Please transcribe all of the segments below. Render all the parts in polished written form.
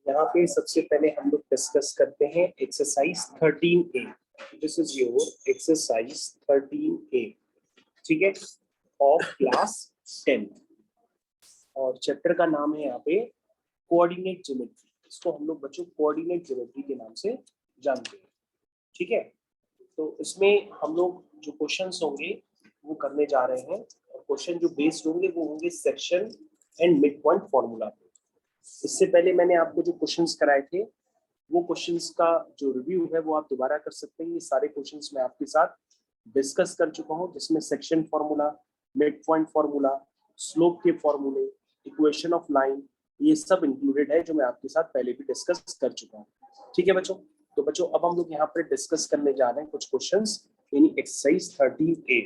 यहाँ पे सबसे पहले हम लोग डिस्कस करते हैं exercise 13A। This is your exercise 13A, ठीक है, ऑफ क्लास 10 और चैप्टर का नाम है यहाँ पे कोऑर्डिनेट ज्योमेट्री। इसको हम लोग बच्चों कोऑर्डिनेट ज्योमेट्री के नाम से जानते हैं, ठीक है। तो इसमें हम लोग जो क्वेश्चंस होंगे वो करने जा रहे हैं और क्वेश्चन जो बेस्ड होंगे वो होंगे section and mid point formula पे। इससे पहले मैंने आपको जो क्वेश्चंस कराए थे वो क्वेश्चंस का जो रिव्यू है वो आप दोबारा कर सकते हैं। ये सारे क्वेश्चंस मैं आपके साथ डिस्कस कर चुका हूं, जिसमें section formula, mid point formula, slope के फॉर्मूले, इक्वेशन ऑफ लाइन, ये सब इंक्लूडेड है जो मैं आपके साथ पहले भी डिस्कस कर चुका हूँ, ठीक है बच्चों। तो बच्चों अब हम लोग यहाँ पर डिस्कस करने जा रहे हैं कुछ क्वेश्चंस इन एक्सरसाइज 13A,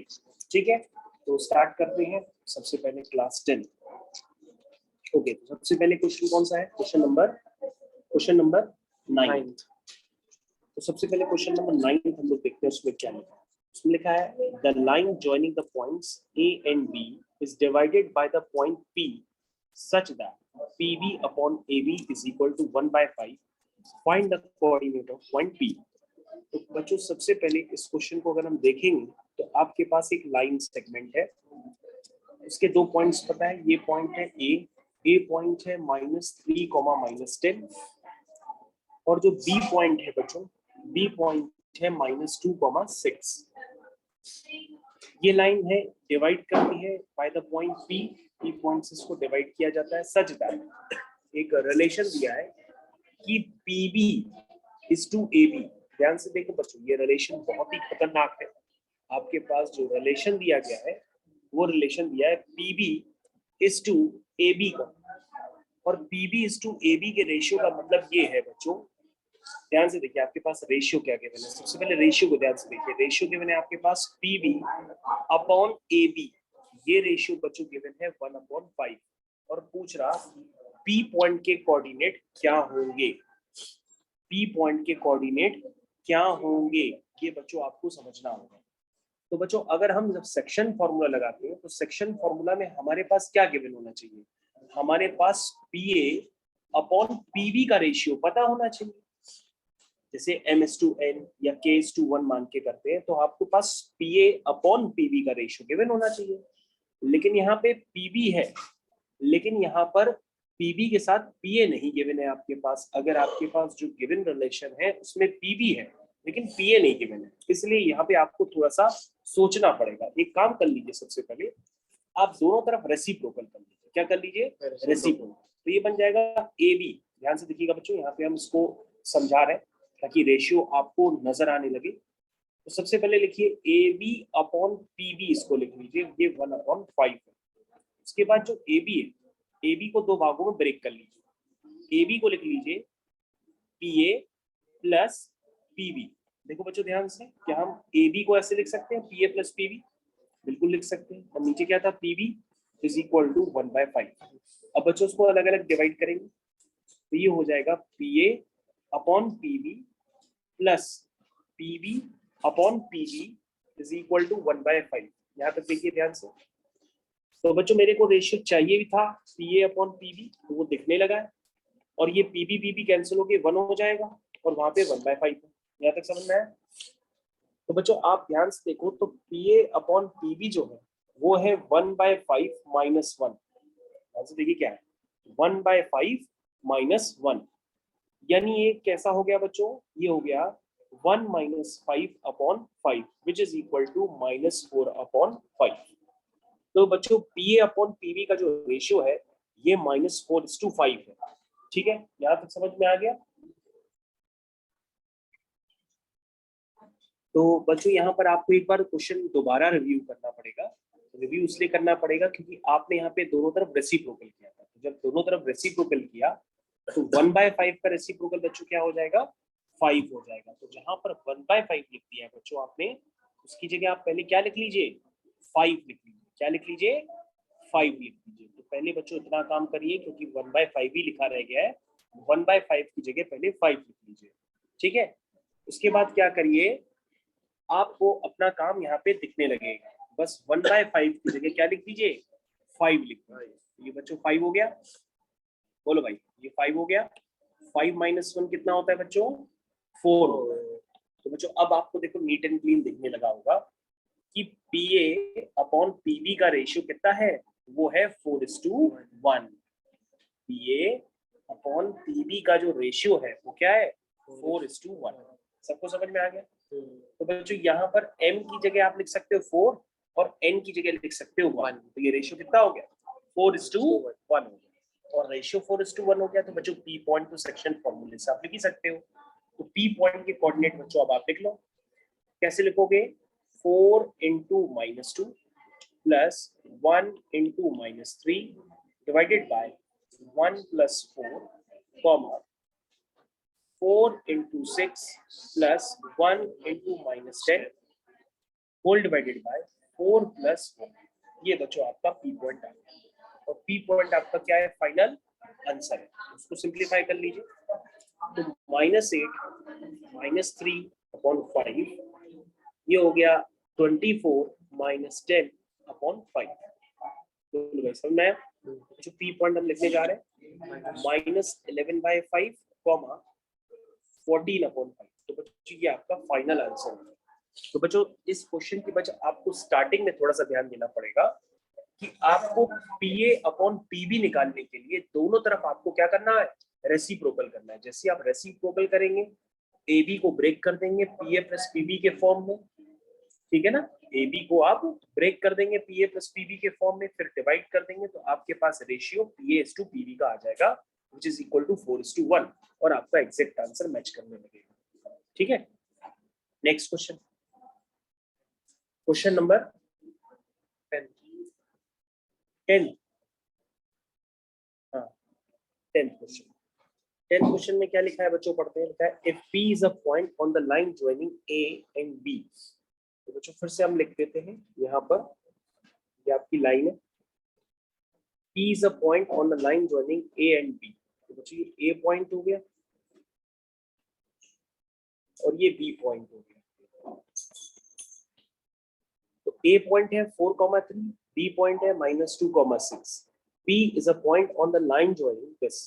ठीक है। तो स्टार्ट करते हैं। सबसे पहले क्लास 10। ओके, तो सबसे पहले क्वेश्चन कौन सा है? Question number 9। तो सबसे पहले क्वेश्चन नंबर 9 हम लोग देखते हैं उसमें क्या लिखा है। उसमें लिखा है the line joining the points A and B is divided by the point P such that PB upon AB is equal to 1/5. Find the coordinate of point P. तो बच्चों सबसे पहले इस क्वेश्चन को अगर हम देखेंगे तो आपके पास एक लाइन सेगमेंट है, उसके दो पॉइंट्स पता है। ये पॉइंट है ए पॉइंट है -3, -10 और जो बी पॉइंट है बच्चों, बी पॉइंट है -2, 6। ये लाइन है डिवाइड करती है by the point P point से इसको डिवाइड किया जाता है सच दैट एक रिलेशन दिया है कि पीबी इज टू एबी। ध्यान से देखो बच्चों, ये रिलेशन बहुत ही खतरनाक है। आपके पास जो रिलेशन दिया गया है वो रिलेशन दिया है पीबी इज टू एबी का, और पीबी इज टू एबी के रेशियो का मतलब ये है बच्चों, ध्यान से देखिए आपके पास रेशियो क्या गिवन है। सबसे पहले रेशियो को ध्यान से देखिए। रेशियो गिवन है आपके पास पीबी अपॉन एबी, ये रेशियो बच्चों गिवन है 1/5 और पूछ रहा पी पॉइंट के कोऑर्डिनेट क्या होंगे। पी पॉइंट के कोऑर्डिनेट क्या होंगे ये बच्चों आपको समझना होगा। तो बच्चों अगर हम जब सेक्शन फॉर्मूला लगाते हैं तो सेक्शन फॉर्मूला में हमारे पास क्या गिवन होना चाहिए? हमारे पास पीए अपॉन पीबी का रेशियो पता होना चाहिए। जैसे m/n या k/1 मान के करते हैं तो आपके पास पीए अपॉन पीबी का रेशियो गिवन होना चाहिए। लेकिन यहाँ पे पीबी है, लेकिन यहाँ पर पीबी के साथ पीए नहीं गिवन है आपके पास। अगर आपके पास जो गिवन रिलेशन है उसमें पीबी है लेकिन पीए नहीं गिवन है, इसलिए यहाँ पे आपको थोड़ा सा सोचना पड़ेगा। एक काम कर लीजिए, सबसे पहले आप दोनों तरफ रेसिप्रोकल कर लीजिए। क्या कर लीजिए? रेसिप्रोकल। तो ये बन जाएगा ए बी। ध्यान से देखिएगा बच्चों, यहाँ पे हम इसको समझा रहे हैं ताकि रेशियो आपको नजर आने लगे। तो सबसे पहले लिखिए A B upon P B, इसको लिख लीजिए, ये 1/5 है। उसके बाद जो ए बी है, ए बी को दो भागों में ब्रेक कर लीजिए। ए बी को लिख लीजिए P A plus P B. देखो बच्चों ध्यान से, क्या हम ए बी को ऐसे लिख सकते हैं P A plus P B? बिल्कुल लिख सकते हैं। और नीचे क्या था? P B is equal to 1/5। अब बच्चों उसको अलग अलग डिवाइड करेंगे तो ये हो जाएगा P A upon P B plus P B upon P B is equal to 1/5। यहाँ तक देखिए ध्यान से। तो बच्चों मेरे को रेशियो चाहिए भी था P A upon P B, तो वो दिखने लगा है और ये पी बी कैंसिल होके 1 हो जाएगा और वहां पे 1/5 है। यहाँ तक समझ में आया? तो बच्चों आप ध्यान से देखो तो P A upon P B जो है वो है 1/5 - 1। ध्यान से देखिए क्या है 1/5 - 1, यानी ये कैसा हो गया बच्चों? ये हो गया 1 - 5/5 विच इज इक्वल टू -4/5। तो बच्चों P A upon P B का जो रेशियो है ये -4:5 है, ठीक है। यहाँ तक समझ में आ गया? तो बच्चों यहाँ पर आपको एक बार क्वेश्चन दोबारा रिव्यू करना पड़ेगा। रिव्यू इसलिए करना पड़ेगा क्योंकि आपने यहाँ पे दोनों तरफ रेसिप्रोकल किया था। तो जब दोनों तरफ रेसिप्रोकल किया तो 1/5 का रेसिप्रोकल बच्चों क्या हो जाएगा? 5 हो जाएगा। तो जहां पर 1/5 लिख दिया है बच्चों आपने, उसकी जगह आप पहले क्या लिख लीजिए? 5 लिख लीजिए। क्या लिख लीजिए? 5 लिख लीजिए। तो पहले बच्चों इतना काम करिए क्योंकि 1/5 ही लिखा रह गया है, 1/5 की जगह पहले 5 लिख लीजिए, ठीक है। उसके बाद क्या करिए, आपको अपना काम यहाँ पे दिखने लगेगा। बस 1/5 की जगह क्या लिख दीजिए? 5 लिख दीजिए। ये बच्चों 5 हो गया, बोलो भाई, ये 5 हो गया। 5 माइनस 1 कितना होता है बच्चों? 4 होता है। तो बच्चों अब आपको देखो नीट एंड क्लीन दिखने लगा होगा कि PA अपॉन PB का रेशियो कितना है? वो है 4:1। PA अपॉन PB का जो रेशियो है वो क्या है? 4:1। सबको समझ में आ गया? तो बच्चों यहाँ पर m की जगह आप लिख सकते हो 4 और n की जगह लिख सकते हो 1। तो ये रेशियो कितना हो गया? 4:1 हो गया। और रेशियो 4:1 हो गया तो बच्चों P पॉइंट टू सेक्शन फॉर्मूले से आप लिख ही सकते हो। तो P पॉइंट के कोऑर्डिनेट बच्चों अब आप लिख लो। कैसे लिखोगे? 4 into -2 plus 1 into -3 divided by 1 plus 4, comma 4 into 6 plus 1 into -10 whole divided by 4 plus 1। ये बच्चों आपका P पॉइंट आ गया। और P पॉइंट आपका क्या है? फाइनल आंसर है। उसको सिंप्लीफाई कर लीजिए। तो -8 -3 अपॉन 5 ये हो गया 24 -10 अपॉन 5। तो समझ में आया? जो P पॉइंट हम लिखने जा रहे हैं -11/5 कॉमा 14 अपॉन 5। तो बच्चों ये आपका फाइनल आंसर है। तो बच्चों इस क्वेश्चन की वजह आपको स्टार्टिंग में थोड़ा सा ध्यान देना पड़ेगा कि आपको PA अपॉन PB निकालने के लिए दोनों तरफ आपको क्या करना है? रेसिप्रोकल करना है। जैसे आप रेसिप्रोकल करेंगे AB को ब्रेक कर देंगे PA प्लस PB के फॉर्म में, ठीक है ना? AB को आप ब्रेक कर देंगे PA प्लस PB के फॉर्म में, फिर डिवाइड कर देंगे तो आपके पास रेशियो PA/PB का आ जाएगा which is equal to 4:1 और आपका एग्जैक्ट आंसर मैच करने लगेगा। ठीक है, नेक्स्ट क्वेश्चन, क्वेश्चन नंबर 10। हाँ 10th क्वेश्चन। 10th क्वेश्चन में क्या लिखा है बच्चों? पढ़ते हैं। लिखा है if P is a point on the line joining A and B। तो बच्चों फिर से हम लिख देते हैं यहाँ पर, ये आपकी लाइन है। P is a point on the line joining A and B। तो बच्चों ये A पॉइंट हो गया और ये B पॉइंट हो गया। तो A पॉइंट है 4,3, B पॉइंट है -2,6। P is a point on the line joining this।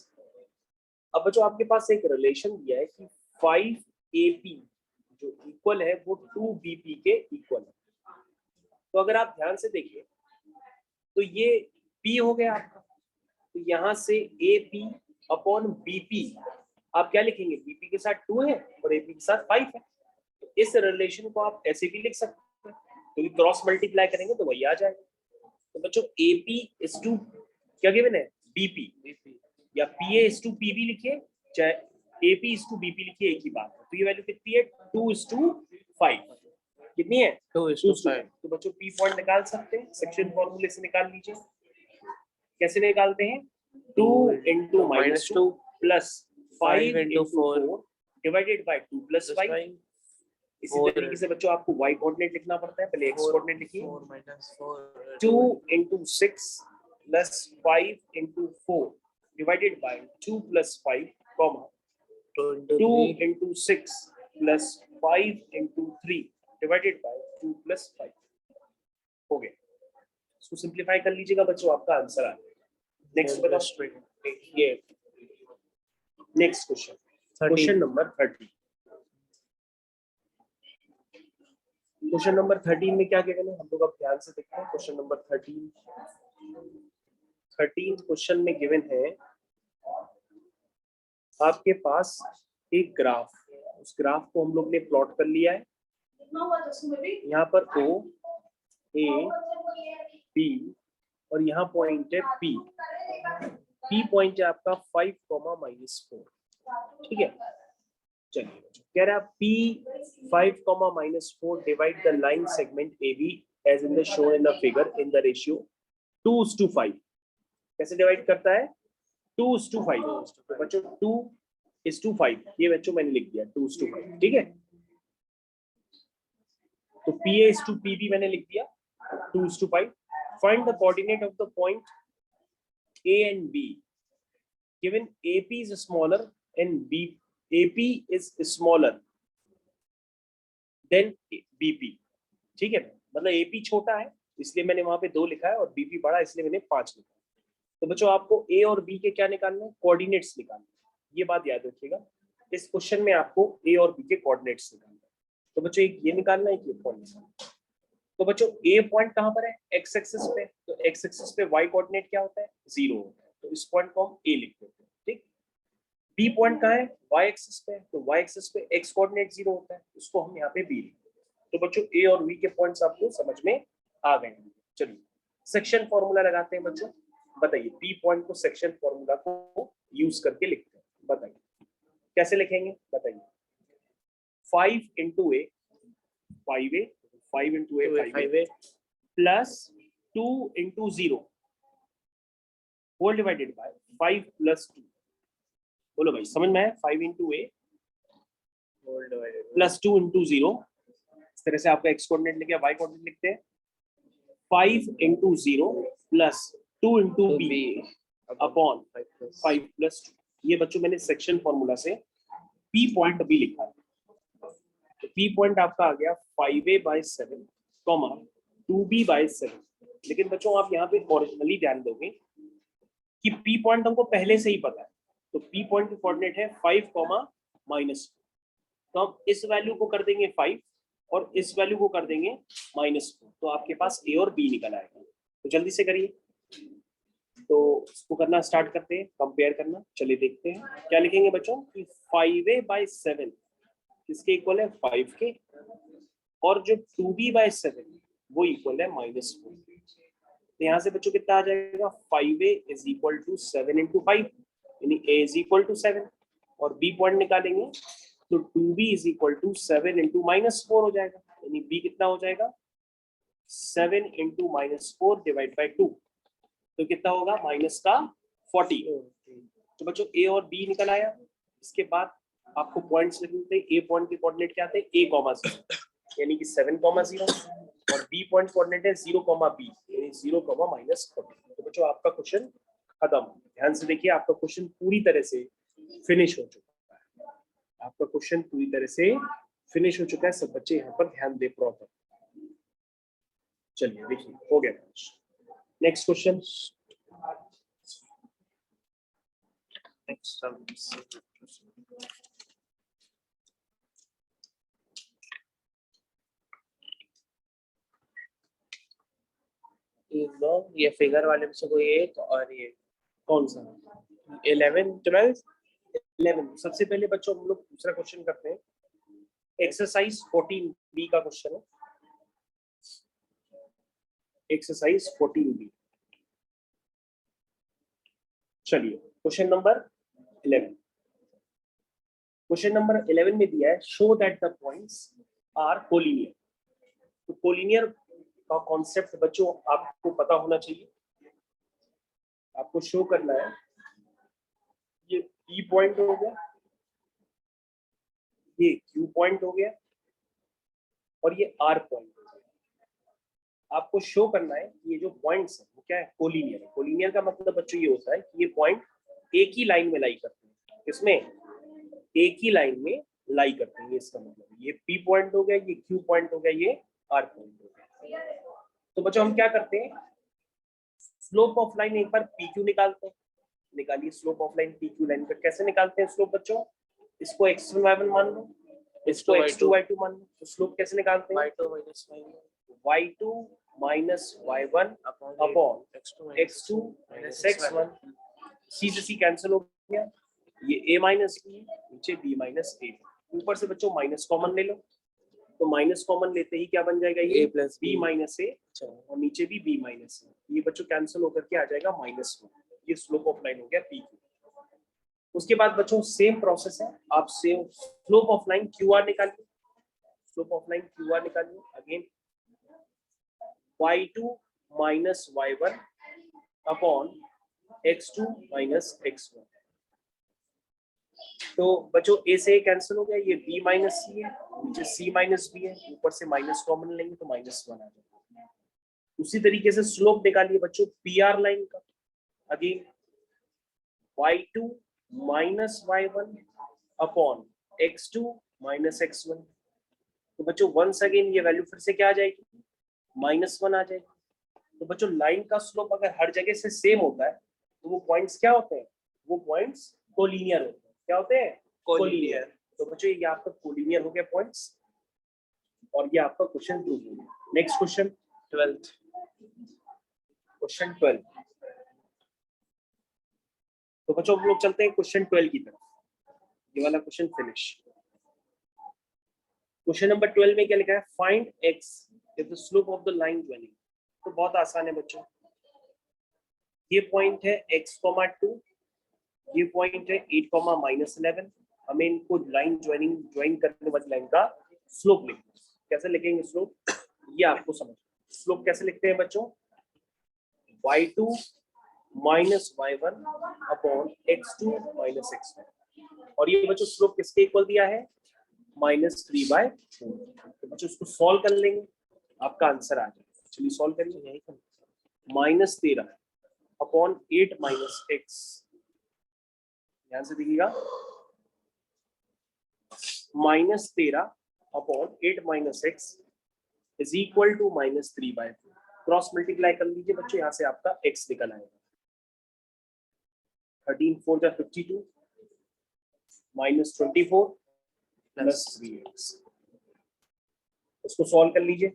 अब बच्चों आपके पास एक रिलेशन दिया है कि 5AP जो इक्वल है वो 2BP के इक्वल है। तो अगर आप ध्यान से देखिए तो ये P हो गया आपका, तो यहाँ से AP अपॉन BP आप क्या लिखेंगे? BP के साथ 2 है और AP के साथ 5 है। तो इस रिलेशन को आप ऐसे भी लिख सकते हैं, तो क्रॉस मल्टीप्लाई करेंगे तो वही आ जाएगा। तो बच्चों AP इज टू क्या गिवन है? BP या PA इज टू PB लिखिए, चाहे AP इज टू BP लिखिए, एक ही बात है। तो ये वैल्यू कितनी है? 2:5। कितनी है? 2:5। तो बच्चों P पॉइंट निकाल सकते हैं, सेक्शन फॉर्मूले से निकाल लीजिए। कैसे निकालते हैं? 2 into -2 plus 5 into 4 divided by 2 plus 5। इसी तरीके से बच्चों आपको y कोऑर्डिनेट लिखना पड़ता है। पहले x कोऑर्डिनेट लिखिए, 2 into 6 plus 5 into 4 divided by 2 plus 5, comma 2 into 6 plus 5 into 3 divided by 2 plus 5 हो गया। इसको सिंप्लीफाई कर लीजिएगा बच्चों, आपका आंसर आ गया। नेक्स्ट बताओ, ये next question, question number 30। Question number 13 में क्या कहना है हम लोग अब ध्यान से देखते हैं। क्वेश्चन नंबर 13 क्वेश्चन में गिवन है आपके पास एक ग्राफ, उस ग्राफ को हम लोग ने प्लॉट कर लिया है। यहाँ पर O, A, B और यहाँ पॉइंट है P। P पॉइंट है आपका 5, -4। ठीक है, चलिए कह रहा है P 5, -4 divide the line segment AB as in the shown in the figure in the ratio 2:5। कैसे डिवाइड करता है? 2:5। तो बच्चों 2:5 ये बच्चों मैंने लिख दिया 2:5। ठीक है, तो PA is to PB मैंने लिख दिया 2:5। Find the coordinate of the point A and B given AP is smaller and AP is smaller than BP। ठीक है, मतलब AP छोटा है इसलिए मैंने वहां पे 2 लिखा है और BP बड़ा इसलिए मैंने 5 लिखा है। तो बच्चों आपको A और B के क्या निकालने हैं? कोऑर्डिनेट्स निकालने। ये बात याद रखिएगा, इस क्वेश्चन में आपको ए और बी के कोऑर्डिनेट्स निकालना है। तो बच्चों एक ये निकालना है, एक ये पॉइंट निकालना है। तो बच्चों ए पॉइंट कहाँ पर है, एक्स एक्सिस पे, तो एक्स एक्सिस पे वाई कोऑर्डिनेट क्या होता है, 0 होता है, तो इस पॉइंट को हम ए लिख देते हैं, ठीक। बी पॉइंट कहाँ है, वाई एक्सिस पे, तो वाई एक्सिस पे एक्स कोऑर्डिनेट 0 होता है, उसको हम यहाँ पे बी लिखते हैं। तो बच्चों ए और बी के पॉइंट्स आपको समझ में आ गए। चलिए सेक्शन फॉर्मूला लगाते हैं बच्चों, बताइए बी पॉइंट को सेक्शन फॉर्मूला को यूज करके लिखते हैं, बताइए कैसे लिखेंगे, बताइए 5 into A, 5 into A plus 2 into 0 whole divided by 5 plus 2। बोलो भाई समझ में है, 5 into A whole divided plus 2 into 0, इस तरह से आपका एक्स कोऑर्डिनेट लिखे, वाई कोऑर्डिनेट लिखते हैं, 5 into 0 plus 2 into B upon 5 plus 2। ये बच्चों मैंने सेक्शन फॉर्मूला से पी पॉइंट भी लिखा है। तो पी पॉइंट आपका आ गया 5a/7 कॉमा 2b/7। लेकिन बच्चों आप यहाँ पे ओरिजिनली ध्यान दोगे कि पी पॉइंट हमको पहले से ही पता है, तो पी पॉइंट की कोऑर्डिनेट है 5, -4। तो हम इस वैल्यू को कर देंगे 5 और इस वैल्यू को कर देंगे -4, तो आपके पास ए और बी निकल आएगा। तो जल्दी से करिए, तो इसको करना स्टार्ट करते हैं, कंपेयर करना। चलिए देखते हैं क्या लिखेंगे बच्चों कि 5a/7 किसके इक्वल है, 5 के, और जो 2b/7 वो इक्वल है -4। तो यहाँ से बच्चों कितना आ जाएगा, 5a = 7 × 5, यानी a = 7, और b पॉइंट निकालेंगे तो 2b = 7 × -4 हो जाएगा, यानी b कितना हो जाएगा, 7 × -4 / 2, तो कितना होगा -40। तो बच्चों ए और बी निकल आया। इसके बाद आपको पॉइंट्स लिखने थे, ए पॉइंट के कोऑर्डिनेट क्या थे, a,0 यानी कि 7,0, और बी पॉइंट कोऑर्डिनेट है 0,b यानी 0,-40। तो बच्चों आपका क्वेश्चन खत्म। ध्यान से देखिए, आपका क्वेश्चन पूरी तरह से फिनिश हो चुका है, आपका क्वेश्चन पूरी तरह से फिनिश हो चुका है। सब बच्चे यहाँ पर ध्यान दे प्रॉपर। चलिए देखिए हो गया। नेक्स्ट क्वेश्चन, ये फिगर वाले में से कोई एक, और ये कौन सा, 11 12 11। सबसे पहले बच्चों हम लोग दूसरा क्वेश्चन करते हैं, एक्सरसाइज 14b का क्वेश्चन है, एक्सरसाइज 14b। चलिए क्वेश्चन नंबर 11, क्वेश्चन नंबर 11 में दिया है show that the points are collinear. तो कोलिनियर का कॉन्सेप्ट बच्चों आपको पता होना चाहिए, आपको शो करना है। ये P पॉइंट हो गया, ये Q पॉइंट हो गया, और ये R पॉइंट हो गया। आपको शो करना है कि ये जो पॉइंट्स है वो क्या है, कोलिनियर है। कोलिनियर का मतलब बच्चों ये होता है कि ये पॉइंट एक ही लाइन में लाई करते हैं, इसमें एक ही लाइन में लाई करते हैं। इसका मतलब ये P पॉइंट हो गया, ये Q पॉइंट हो गया, ये R पॉइंट हो गया। तो बच्चों हम क्या करते हैं, स्लोप ऑफ लाइन एक बार PQ निकालते हैं। निकालिए slope of line PQ line पर। कैसे निकालते हैं स्लोप बच्चों, इसको x1 y1 मान लो, इसको x2 y2 मान लो। तो स्लोप कैसे निकालते हैं, y2 - y1 upon x2 - x1। सी से सी कैंसिल हो गया, ये a - b नीचे b - a। ऊपर से बच्चों माइनस कॉमन ले लो, तो माइनस कॉमन लेते ही क्या बन जाएगा, ये b - a, और नीचे भी b - a। ये बच्चों कैंसिल होकर के आ जाएगा -1। ये स्लोप ऑफ लाइन हो गया PQ। उसके बाद बच्चों सेम प्रोसेस है, आप same slope of line QR निकालिए, स्लोप ऑफ लाइन QR निकालिए। Again y2 - y1 upon x2 - x1। तो बच्चों a से कैंसिल हो गया, ये b - c है, नीचे c - b है, ऊपर से माइनस कॉमन लेंगे तो -1 आ जाएगा। उसी तरीके से स्लोप निकालिए बच्चों PR लाइन का। Again y2 - y1 upon x2 - x1। तो बच्चों वंस अगेन ये वैल्यू फिर से क्या आ जाएगी, -1 आ जाएगी। तो बच्चों लाइन का स्लोप अगर हर जगह से सेम होता है तो वो पॉइंट्स क्या होते हैं, वो पॉइंट्स कोलिनियर होते हैं। क्या होते हैं? कोलिनियर। तो बच्चों ये आपका कोलिनियर हो गया पॉइंट्स, और ये आपका क्वेश्चन 2 हो गया। Next question 12th। क्वेश्चन 12। तो बच्चों हम लोग चलते हैं क्वेश्चन 12 की तरफ। ये वाला क्वेश्चन फिनिश। क्वेश्चन नंबर 12 में क्या लिखा है? Find x if the slope of the line joining. तो बहुत आसान है बच्चों, ये पॉइंट है x,2, ये पॉइंट है 8,-11। हमें इनको लाइन ज्वाइन करने वाली लाइन का स्लोप लिखना है। कैसे लिखेंगे स्लोप, ये आपको समझ। स्लोप कैसे लिखते हैं बच्चों? y2 minus y1 upon x2 minus x1। और ये बच्चों स्लोप किसके इक्वल दिया है? -3/4। तो बच्चों इसको सॉल्व कर लेंगे, आपका आंसर आ जाएगा। चलिए सॉल्व करिए। -13 अपॉन 8 माइनस x, ध्यान से देखिएगा, -13 upon 8 minus x is equal to -3/4। Cross multiply कर लीजिए बच्चों, यहाँ से आपका x निकल आएगा। 13 4 जा 52 -24 प्लस 3x। इसको सॉल्व कर लीजिए।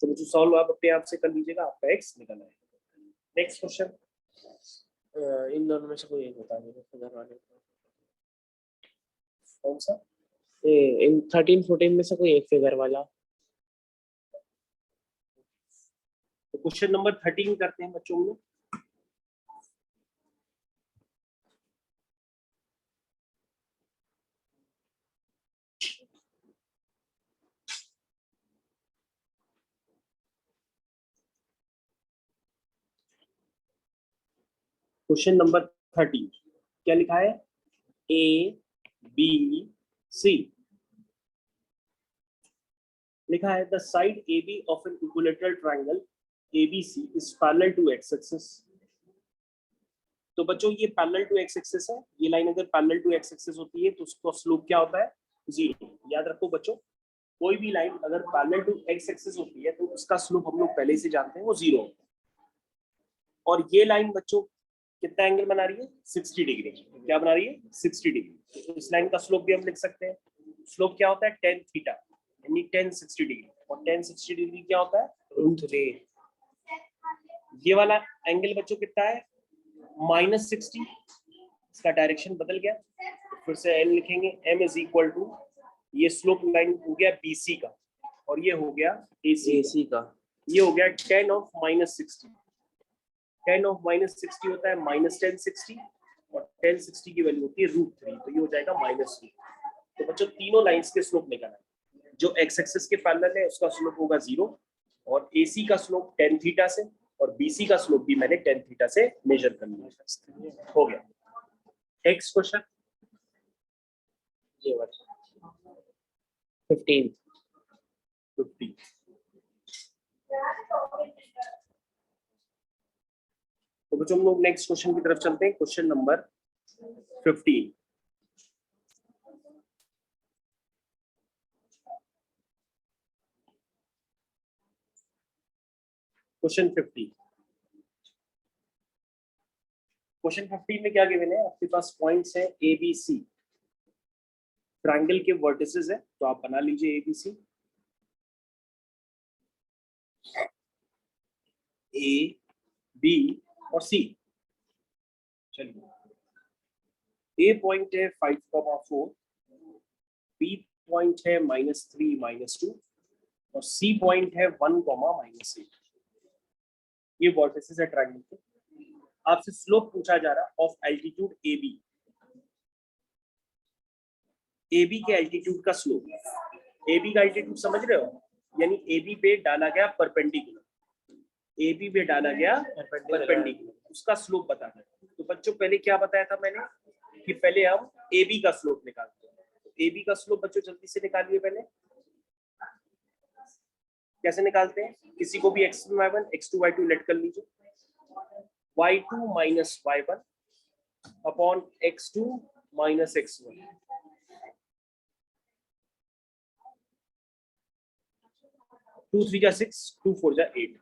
तो मुझे सॉल्व आप अपने आप से कर लीजिएगा, आपका x निकल आएगा। Next question. इन दोनों में से कोई एक बता दीजिए फिगर वाले को। कौन सा? ये इन 13 14 में से कोई एक फिगर वाला। तो क्वेश्चन नंबर 13 करते हैं बच्चों में। क्वेश्चन नंबर 13 क्या लिखा है? A B C लिखा है the side AB of an equilateral triangle ABC is parallel to x axis. तो बच्चों ये पैरेलल टू x एक्सिस है। ये लाइन अगर पैरेलल टू x एक्सिस होती है तो उसका स्लोप क्या होता है? 0। याद रखो बच्चों, कोई भी लाइन अगर पैरेलल टू x एक्सिस होती है तो उसका स्लोप हम लोग पहले से जानते हैं, वो 0 होता है। और ये लाइन बच्चों कितना एंगल बना रही है? 60 डिग्री। क्या बना रही है? 60 डिग्री। तो इस लाइन का स्लोप भी हम लिख सकते हैं। स्लोप क्या होता है? tan थीटा, यानी tan 60 डिग्री। और tan 60 डिग्री क्या होता है? √3। ये वाला एंगल बच्चों कितना है? -60। इसका डायरेक्शन बदल गया, तो फिर से n लिखेंगे। m इज इक्वल टू, ये स्लोप लाइन हो गया BC का, और ये हो गया AC का। ये हो गया tan ऑफ -60। tan ऑफ -60 होता है -tan 60, और tan 60 की वैल्यू होती है √3, तो ये हो जाएगा -2। तो बच्चों तीनों लाइंस के स्लोप निकालना है। जो x एक्सिस के पैरेलल है उसका स्लोप होगा 0, और AC का स्लोप tan थीटा से, और BC का स्लोप भी मैंने tan थीटा से मेजर कर लिया। हो गया। Next question. ये वाला 15। तो बच्चों हम लोग नेक्स्ट क्वेश्चन की तरफ चलते हैं। Question number 15। क्वेश्चन 15। क्वेश्चन 15 में क्या गिवन है? आपके पास पॉइंट्स है ABC, ट्रायंगल के वर्टिसेस है, तो आप बना लीजिए ABC। A, B और C। चलिए, A पॉइंट है 5,4, B पॉइंट है -3, -2, और C पॉइंट है 1, -8। ये वर्टिसेस है ट्रायंगल के। आपसे स्लोप पूछा जा रहा है ऑफ एल्टीट्यूड AB। AB के एल्टीट्यूड का स्लोप। AB का एल्टीट्यूड समझ रहे हो? यानी AB पे डाला गया परपेंडिकुलर, AB पे डाला गया परपेंडिकुलर, उसका स्लोप बताना है। तो बच्चों पहले क्या बताया था मैंने कि पहले हम AB का स्लोप निकालते हैं। तो AB का स्लोप बच्चों जल्दी से निकालिए। पहले कैसे निकालते हैं? किसी को भी x1 y1 x2 y2 late कर लीजिए। y2 minus y1 upon x2 minus x1। 2 3 जा 6, 2 4 जा 8,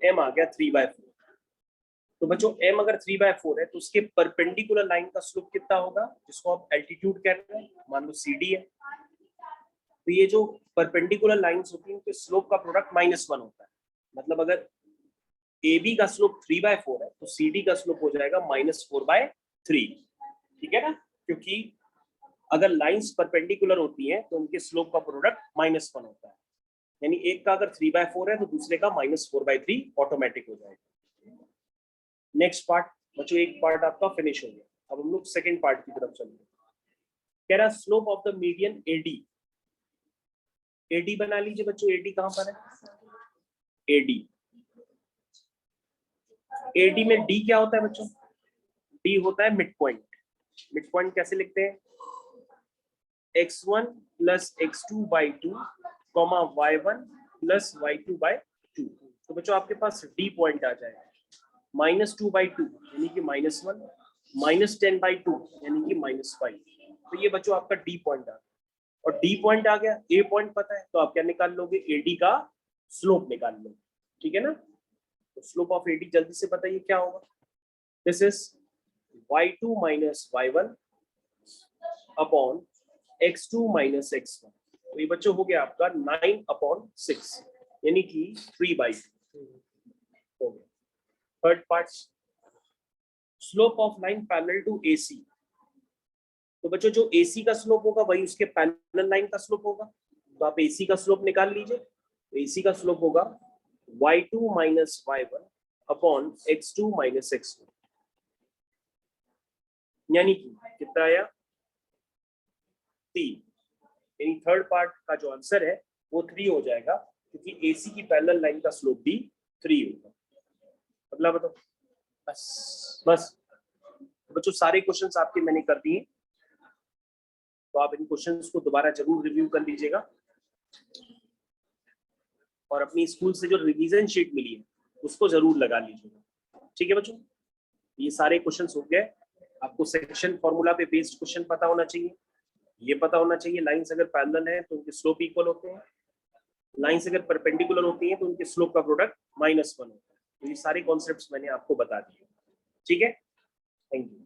m आ गया 3/4। तो बच्चों m अगर 3/4 है तो उसके परपेंडिकुलर लाइन का स्लोप कितना होगा, जिसको आप एल्टीट्यूड कह रहे हैं, मान लो CD है। तो ये जो परपेंडिकुलर लाइंस होती हैं उनके स्लोप का प्रोडक्ट -1 होता है। मतलब अगर AB का स्लोप 3/4 है तो CD का स्लोप हो जाएगा -4/3। ठीक है ना, क्योंकि अगर लाइंस परपेंडिकुलर होती हैं तो उनके स्लोप का प्रोडक्ट -1 होता है। यानी एक का अगर 3/4 है तो दूसरे का -4/3 ऑटोमेटिक हो जाएगा। नेक्स्ट पार्ट बच्चों, एक पार्ट आपका फिनिश हो गया। अब हम लोग सेकंड पार्ट की तरफ चलेंगे। कह रहा slope of the median AD। AD बना लीजिए बच्चों, AD कहां पर है, AD में D क्या होता है बच्चों, D होता है मिड पॉइंट। मिड पॉइंट कैसे लिखते हैं, x1 plus x2/2 comma y1 plus y2/2। तो बच्चों आपके पास D पॉइंट आ जाएगा, -2/2 यानी कि -1, -10/2 यानी कि -5। तो ये बच्चों आपका D पॉइंट आ गया। और D पॉइंट आ गया, A पॉइंट पता है, तो आप क्या निकाल लोगे, AD का स्लोप निकाल लोगे। ठीक है ना, तो स्लोप ऑफ AD जल्दी से बताइए क्या होगा। This is y2 minus y1 upon x2 minus x1। तो ये बच्चों हो गया आपका 9/6 यानी कि 3/2 हो गया। Third part, slope of line parallel to AC। तो बच्चों जो AC का स्लोप होगा वही उसके पैरेलल लाइन का स्लोप होगा। तो आप AC का स्लोप निकाल लीजिए। तो AC का स्लोप होगा y2 minus y1 upon x2 minus x1, यानी कि कितना आया, 3। यानी थर्ड पार्ट का जो आंसर है वो 3 हो जाएगा, क्योंकि AC की पैरेलल लाइन का स्लोप भी 3 होगा। अगला बताओ। बस बच्चों सारे क्वेश्चंस आपके मैंने कर दिए, तो आप इन क्वेश्चंस को दोबारा जरूर रिव्यू कर लीजिएगा और अपनी स्कूल से जो रिवीजन शीट मिली है उसको जरूर लगा लीजिएगा। ठीक है बच्चों, ये सारे क्वेश्चंस हो गए। आपको सेक्शन फॉर्मूला पे बेस्ड क्वेश्चन पता होना चाहिए। ये पता होना चाहिए लाइंस अगर पैरेलल है तो उनके स्लोप इक्वल होते हैं, लाइंस अगर परपेंडिकुलर होती हैं तो उनके स्लोप का प्रोडक्ट -1 होता है। तो ये सारे कॉन्सेप्ट्स मैंने आपको बता दिए। ठीक है, थैंक यू।